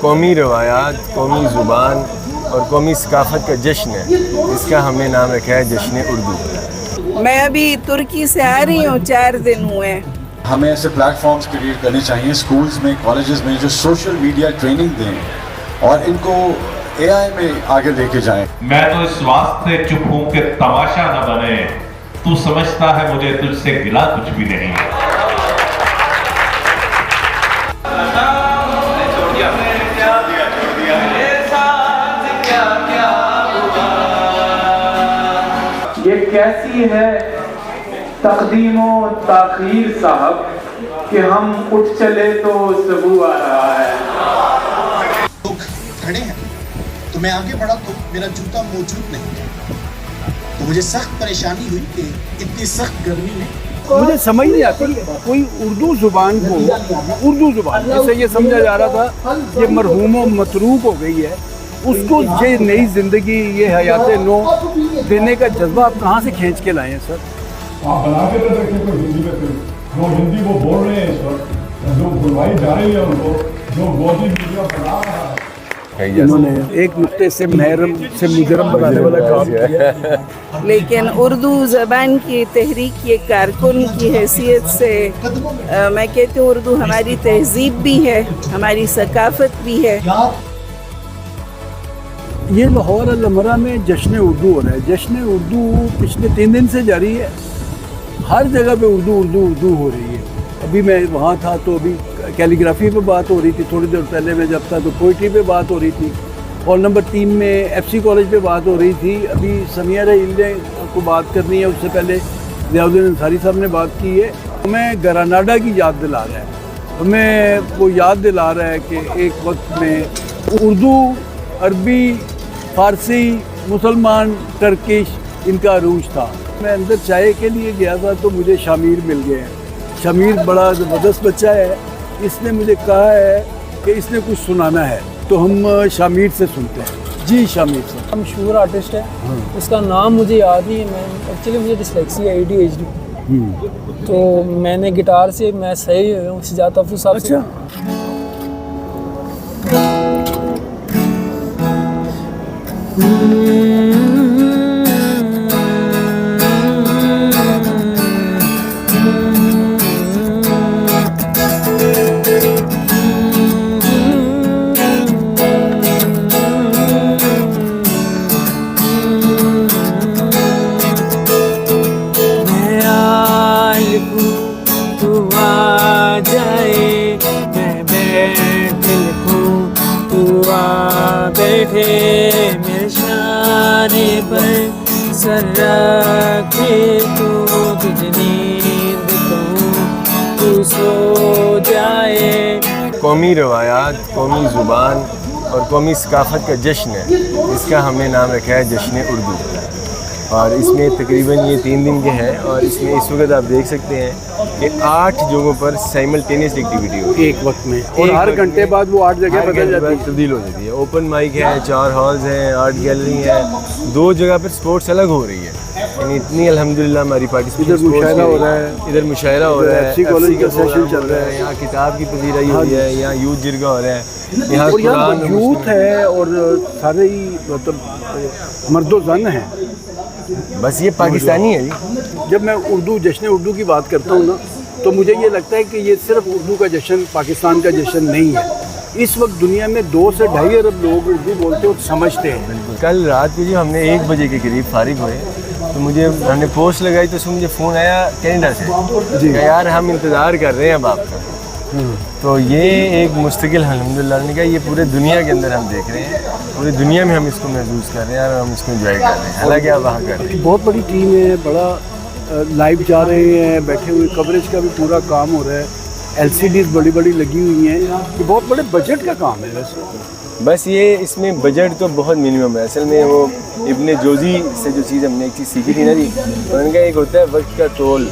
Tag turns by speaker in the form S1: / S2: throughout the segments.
S1: قومی روایات، قومی زبان اور قومی ثقافت کا جشن ہے، اس کا ہم نے نام رکھا ہے جشن اردو۔
S2: میں ابھی ترکی سے آ رہی ہوں، 4 دن ہوئے۔
S3: ہمیں ایسے پلیٹ فارمز کریٹ کرنے چاہیے اسکولز میں، کالجز میں، جو سوشل میڈیا ٹریننگ دیں اور ان کو اے آئی میں آگے لے کے جائیں۔
S4: میں تو اس واسطے چپ ہوں کہ تماشا نہ بنے، تو سمجھتا ہے مجھے تجھ سے گلا کچھ بھی نہیں۔
S5: یہ کیسی ہے تقدیم و تاخیر صاحب کہ ہم اٹھ چلے تو سبو آ رہا ہے۔
S6: لوگ کھڑے ہیں تو میں آگے بڑھا تو میرا جوتا موجود نہیں ہے، تو مجھے سخت پریشانی ہوئی کہ اتنی سخت گرمی میں
S7: مجھے سمجھ نہیں آتی کوئی اردو زبان کو، اردو زبان جسے یہ سمجھا جا رہا تھا یہ مرحوم و متروک ہو گئی ہے، اس کو یہ نئی زندگی، یہ حیات نو دینے کا جذبہ آپ کہاں سے کھینچ کے لائے ہیں سر؟
S8: آپ بنا کے تو دیکھیں کوئی ہندی میں، جو ہندی وہ بول رہے ہیں اس وقت، جو بلوائی جا رہی ہے ان کو، جو گودی میڈیا بنا رہا ہے،
S7: انہوں نے ایک نقطے سے محرم سے مجرم بنانے والا کام کیا۔
S2: لیکن اردو زبان کی تحریک کے کارکن کی حیثیت سے میں کہتی ہوں اردو ہماری تہذیب بھی ہے، ہماری ثقافت بھی ہے۔
S7: یہ لاہور المرہ میں جشن اردو ہو رہا ہے۔ جشن اردو پچھلے 3 دن سے جاری ہے، ہر جگہ پہ اردو اردو اردو ہو رہی ہے۔ ابھی میں وہاں تھا تو ابھی کیلیگرافی پہ بات ہو رہی تھی، تھوڑی دیر پہلے میں جب تھا تو پوئٹری پہ بات ہو رہی تھی، اور نمبر 3 میں ایف سی کالج پہ بات ہو رہی تھی۔ ابھی سمیہ رحیل کو بات کرنی ہے، اس سے پہلے ضیاء الدین انصاری صاحب نے بات کی ہے۔ ہمیں گراناڈا کی یاد دلا رہا ہے، ہمیں وہ یاد دلا رہا ہے کہ ایک وقت میں اردو، عربی، فارسی، مسلمان، ٹرکش ان کا عروج تھا۔ میں اندر چائے کے لیے گیا تھا تو مجھے شامیر مل گئے ہیں۔ شامیر بڑا زبردست بچہ ہے، اس نے مجھے کہا ہے کہ اس نے کچھ سنانا ہے، تو ہم شامیر سے سنتے ہیں۔ جی شامیر سے
S9: مشہور آرٹسٹ ہے، اس کا نام مجھے یاد نہیں ہے، میں ایکچولی مجھے ڈسلیکسی ہے، ADHD، تو میں نے گٹار سے میں صحیح ہوئے ہوں سجاد تحفظ صاحب سے۔ میرے شانے پر سر رکھے تو تجھ نیند تو سو جائے۔
S1: قومی روایات، قومی زبان اور قومی ثقافت کا جشن ہے، اس کا ہم نے نام رکھا ہے جشن اردو، اور اس میں تقریباً یہ 3 دن کے ہیں، اور اس میں اس وقت آپ دیکھ سکتے ہیں کہ 8 جگہوں پر سائملٹینیس ایکٹیویٹی ہو
S7: ایک وقت میں، اور ہر گھنٹے بعد وہ 8 جگہ بدل جاتی ہے،
S1: تبدیل ہو جاتی ہے۔ اوپن مائک ہے، 4 ہالز ہیں، آرٹ گیلری ہے، 2 جگہ پر سپورٹس الگ ہو رہی ہے، یعنی اتنی الحمدللہ ہماری پارٹیسپیشن۔
S7: ادھر مشاعرہ ہو رہا ہے،
S1: ادھر مشاعرہ ہو رہا ہے،
S7: FC کالج کا سیشن چل رہا ہے،
S1: یہاں کتاب کی پذیرائی ہو رہی ہے، یہاں یوتھ جرگہ ہو رہا ہے، یہاں
S7: اور یہاں
S1: قرآن
S7: یوتھ ہے اور سارے ہی مطلب مرد و زن ہیں۔
S1: بس یہ پاکستانی ہے جی۔
S7: جب میں جشن اردو کی بات کرتا ہوں نا تو مجھے یہ لگتا ہے کہ یہ صرف اردو کا جشن، پاکستان کا جشن نہیں ہے۔ اس وقت دنیا میں 2 سے 2.5 ارب لوگ اردو بولتے اور سمجھتے ہیں۔
S1: کل رات کو جو ہم نے 1 بجے کے قریب فارغ ہوئے تو مجھے ہم نے پوسٹ لگائی تو اس میں مجھے فون آیا کینیڈا سے کہ یار ہم انتظار کر رہے ہیں اب آپ کا۔ تو یہ ایک مستقل الحمدللہ نے کہا یہ پورے دنیا کے اندر ہم دیکھ رہے ہیں، پوری دنیا میں ہم اس کو محسوس کر رہے ہیں اور ہم اس کو انجوائے کر رہے ہیں، حالانکہ آپ وہاں کر رہے ہیں۔
S7: بہت بڑی ٹیم ہے، بڑا لائیو جا رہے ہیں، بیٹھے ہوئے کوریج کا بھی پورا کام ہو رہا ہے، LCDs بڑی بڑی لگی ہوئی ہیں، یہ بہت بڑے بجٹ کا کام ہے ویسے۔
S1: بس یہ اس میں بجٹ تو بہت منیمم ہے، اصل میں وہ ابن جوزی سے جو چیز ہم نے ایک چیز سیکھی تھی نا جی، ان کا ایک ہوتا ہے وقت کا طول،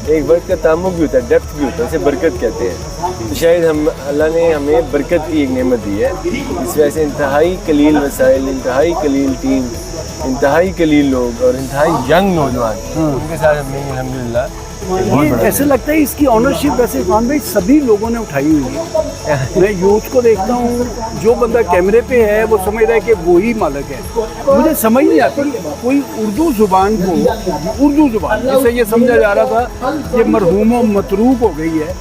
S1: ایک وقت کا تعمق بھی ہوتا ہے، ڈیپتھ بھی ہوتا ہے، اسے برکت کہتے ہیں۔ تو شاید اللہ نے ہمیں برکت کی ایک نعمت دی ہے، اس وجہ سے انتہائی قلیل وسائل، انتہائی قلیل ٹیم، انتہائی قلیل لوگ اور انتہائی ینگ نوجوان ان کے ساتھ ہم نے الحمدللہ
S7: یہ ایسے لگتا ہے اس کی آنرشپ ویسے عرفان بھائی سبھی لوگوں نے اٹھائی ہوئی ہے، मैं यूथ को देखता हूँ, जो बंदा कैमरे पे है वो समझ रहा है कि वही मालिक है। मुझे समझ नहीं आती कोई उर्दू ज़ुबान को, उर्दू ज़ुबान जिसे ये समझा जा रहा था ये मरहूम व मतरूक हो गई है,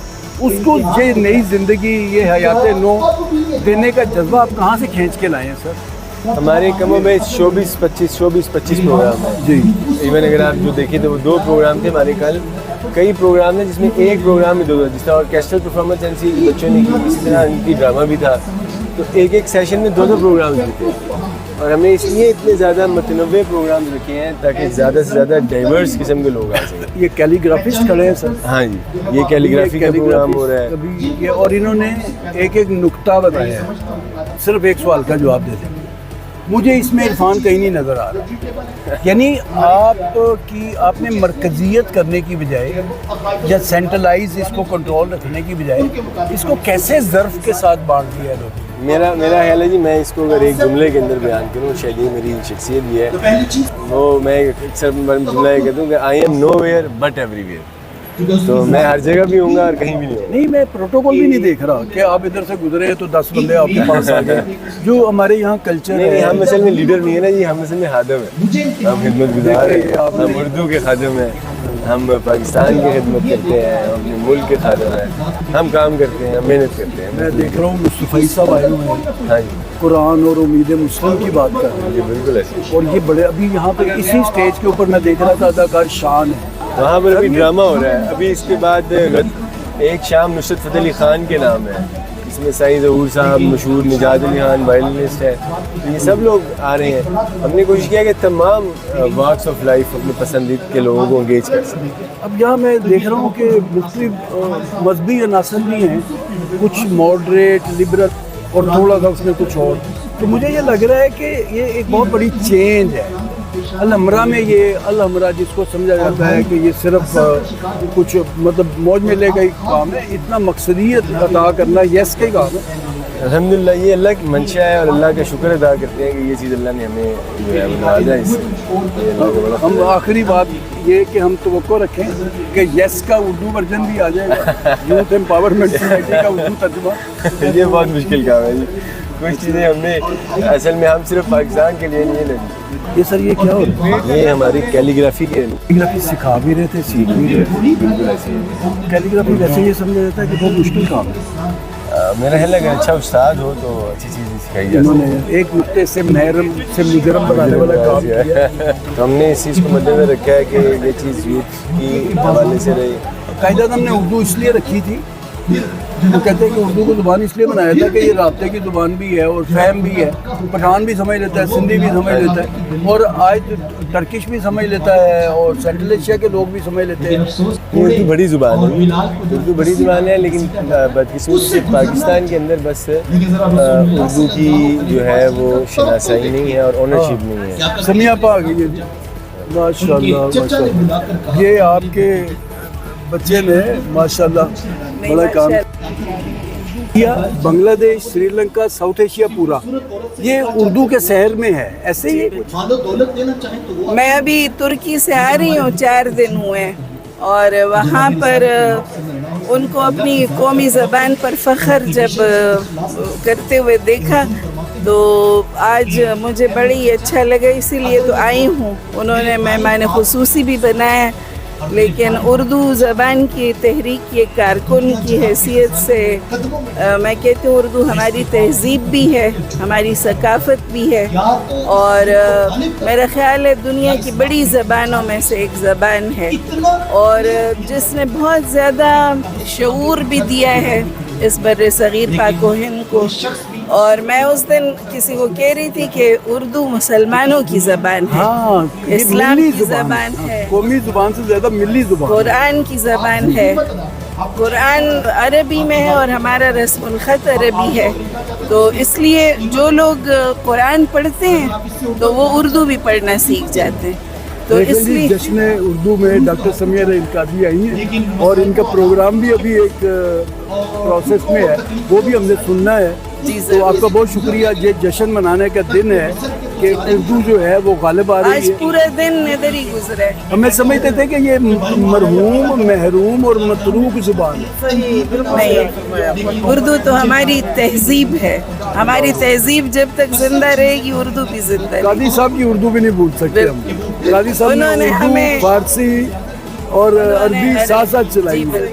S7: उसको ये नई ज़िंदगी, ये हयात नो देने का जज्बा आप कहाँ से खींच के लाए हैं सर?
S1: हमारे कमो में 24-25 प्रोग्राम है
S7: जी।
S1: इवन अगर आप जो देखें तो वो 2 प्रोग्राम थे हमारे कल, कई प्रोग्राम थे जिसमें एक प्रोग्राम में 2 जिस तरह ऑर्केस्ट्रल परफॉर्मेंस ऐसी बच्चों ने की, इसी तरह इनकी ड्रामा भी था, तो एक सेशन में 2 प्रोग्राम्स भी थे। और हमने इसलिए इतने ज़्यादा मतनवे प्रोग्राम रखे हैं ताकि ज़्यादा से ज़्यादा डाइवर्स किस्म के लोग आ सकें।
S7: ये कैलीग्राफिस्ट खड़े हैं सर?
S1: हाँ जी, ये कैलीग्राफी का प्रोग्राम हो रहा है
S7: अभी ये, और इन्होंने एक एक नुक्ता बताया है, सिर्फ एक सवाल का जवाब दे दें। मुझे इसमें इरफान कहीं नहीं नज़र आ रहा, यानी आपने मरकज़ियत करने की बजाय या सेंट्रलाइज इसको कंट्रोल रखने की बजाय इसको कैसे ज़र्फ़ के साथ बांट दिया है लोगों।
S1: मेरा ख्याल है जी, मैं इसको अगर एक जुमले के अंदर बयान करूँ, शैली मेरी शख्सियत भी है, वो मैं अक्सर जुमला ये कहता हूँ कि I am nowhere but everywhere, तो मैं हर जगह भी हूँगा और कहीं भी नहीं हूँगा।
S7: नहीं, मैं प्रोटोकॉल भी नहीं देख रहा कि आप इधर से गुजरे तो 10 बंदे आपके पास आ गए, जो हमारे यहाँ कल्चर है।
S1: हम असल में लीडर नहीं है ना जी, हम असल में खादम है, हम खिदमत गुजार हैं, हम उर्दू के खादम हैं, हम पाकिस्तान की खिदमत करते हैं, हम अपने मुल्क के खादम हैं, हम काम करते हैं, हम मेहनत करते हैं।
S7: मैं देख रहा हूँ मुस्तफ़ी साहब आए हुए हैं,
S1: हाँ जी,
S7: कुरान और उम्मीद मुस्लिम की बात कर रहे हैं।
S1: बिल्कुल ऐसे।
S7: और ये बड़े अभी यहाँ पे इसी स्टेज के ऊपर मैं देख रहा था अदाकार शान है,
S1: वहाँ पर अभी ड्रामा हो रहा है। अभी इसके बाद एक शाम नुसरत फ़तेह अली ख़ान के नाम है, इसमें सईद ज़हूर साहब, मशहूर निजात अली खान वायलिनिस्ट है, तो ये सब लोग आ रहे हैं। हमने कोशिश किया कि तमाम वॉक्स ऑफ लाइफ अपने पसंदीदा के लोगों को एंगेज कर सकें।
S7: अब यहाँ मैं देख रहा हूँ कि मुख्तलिफ मजहबी अनासर भी हैं, कुछ मॉडरेट, लिबरल और थोड़ा सा उसमें कुछ और, तो मुझे ये लग रहा है कि ये एक बहुत बड़ी चेंज है। अल हमरा में ये अल हमरा जिसको समझा जाता है कि ये सिर्फ कुछ मतलब मौज मेले का ही काम है, इतना मकसदियत अदा करना यस का ही काम है।
S1: अल्हम्दुलिल्लाह ये अल्लाह की मंशा है और अल्लाह का शुक्र अदा करते हैं कि ये चीज़ अल्लाह ने हमें जो है नवाजा है इससे।
S7: हम आखिरी बात ये कि हम तवक्को रखें कि यस का उर्दू वर्जन भी आ जाएगा, यूथ एम्पावरमेंट सोसाइटी का उर्दू तर्जुमा।
S1: ये बहुत मुश्किल काम है जी, कुछ चीज़ें हमने असल में हम सिर्फ पाकिस्तान के लिए नहीं लगी।
S7: ये सर ये क्या हो रहा है?
S1: ये हमारी कैलीग्राफी
S7: कैलीग्राफी सिखा भी रहे थे, सीख भी रहे थे, बिल्कुल ऐसे ही। कैलीग्राफी वैसे ये समझा जाता है कि बहुत मुश्किल काम है।
S1: मेरा ख्याल है कि अच्छा उस्ताद हो तो अच्छी चीज़ें सिखाई जाती हैं।
S7: इन्होंने एक नुक्ते से महरम से मुजरम बनाने वाला काम किया।
S1: तो हमने इस चीज़ को मद्देनजर रखा है कि ये चीज़ यूथ की हवाले से रही।
S7: कायदा हमने उर्दू इसलिए रखी थी, वो कहते हैं कि उर्दू को ज़ुबान इसलिए बनाया था कि ये राब्ते की ज़ुबान भी है और फहम भी है, पठान भी समझ लेता है, सिंधी भी समझ लेता है और आज टर्किश भी समझ लेता है और सेंट्रल एशिया के लोग भी समझ लेते हैं।
S1: उर्दू बड़ी ज़ुबान है, उर्दू बड़ी ज़ुबान है, लेकिन बदकिस्मती से पाकिस्तान के अंदर बस उर्दू की जो है वो शनासाई नहीं है और ओनरशिप नहीं है।
S7: समिया पा आ गई है, माशाल्लाह माशाल्लाह। ये आपके बच्चे ने माशाल्लाह बड़ा काम किया। बांग्लादेश, श्रीलंका, साउथ एशिया पूरा ये उर्दू के शहर में है, ऐसे ही कुछ।
S2: मैं अभी तुर्की से आ रही हूँ, 4 दिन हुए और वहाँ पर उनको अपनी कौमी ज़बान पर फ़ख्र जब करते हुए देखा तो आज मुझे बड़ी अच्छा लगा, इसीलिए तो आई हूँ। उन्होंने मेहमान खुसूसी भी बनाया, लेकिन उर्दू ज़बान की तहरीक के कारकुन की हैसियत से मैं कहती हूँ उर्दू हमारी तहज़ीब भी है, हमारी सकाफ़त भी है और मेरा ख़्याल है दुनिया की बड़ी ज़बानों में से एक ज़बान है और जिसने बहुत ज़्यादा शऊर भी दिया है इस बर्रे सग़ीर पाक व हिंद को। और मैं उस दिन किसी को कह रही थी कि उर्दू मुसलमानों की ज़बान है,
S7: हाँ,
S2: इस्लाम की ज़बान है,
S7: कौमी ज़ुबान से ज़्यादा मिली ज़ुबान,
S2: कुरान की ज़बान है, कुरान अरबी में है और हमारा रस्मुल ख़त अरबी है, तो इसलिए जो लोग कुरान पढ़ते हैं तो वो उर्दू भी पढ़ना सीख जाते हैं। तो इसलिए
S7: जश्न उर्दू में डॉक्टर समिया इनकादी आई हैं और इनका प्रोग्राम भी अभी एक प्रोसेस में है, वो भी हमने सुनना है। तो आपका बहुत शुक्रिया। ये जश्न मनाने का दिन है کہ اردو جو ہے وہ غالب آ رہی
S2: آج
S7: ہے.
S2: پورا دن ادھر ہی گزرے.
S7: ہمیں سمجھتے تھے کہ یہ مرحوم محروم اور متروک زبان ہے.
S2: نہیں, اردو تو ہماری تہذیب ہے. ہماری تہذیب جب تک زندہ رہے گی اردو بھی زندہ رہے گی.
S7: قاضی صاحب کی اردو بھی نہیں بھول سکتے ہم. قاضی صاحب
S2: انہوں
S7: نے
S2: نے
S7: اردو
S2: ہمیں
S7: فارسی اور عربی ساتھ ساتھ چلائی ہے.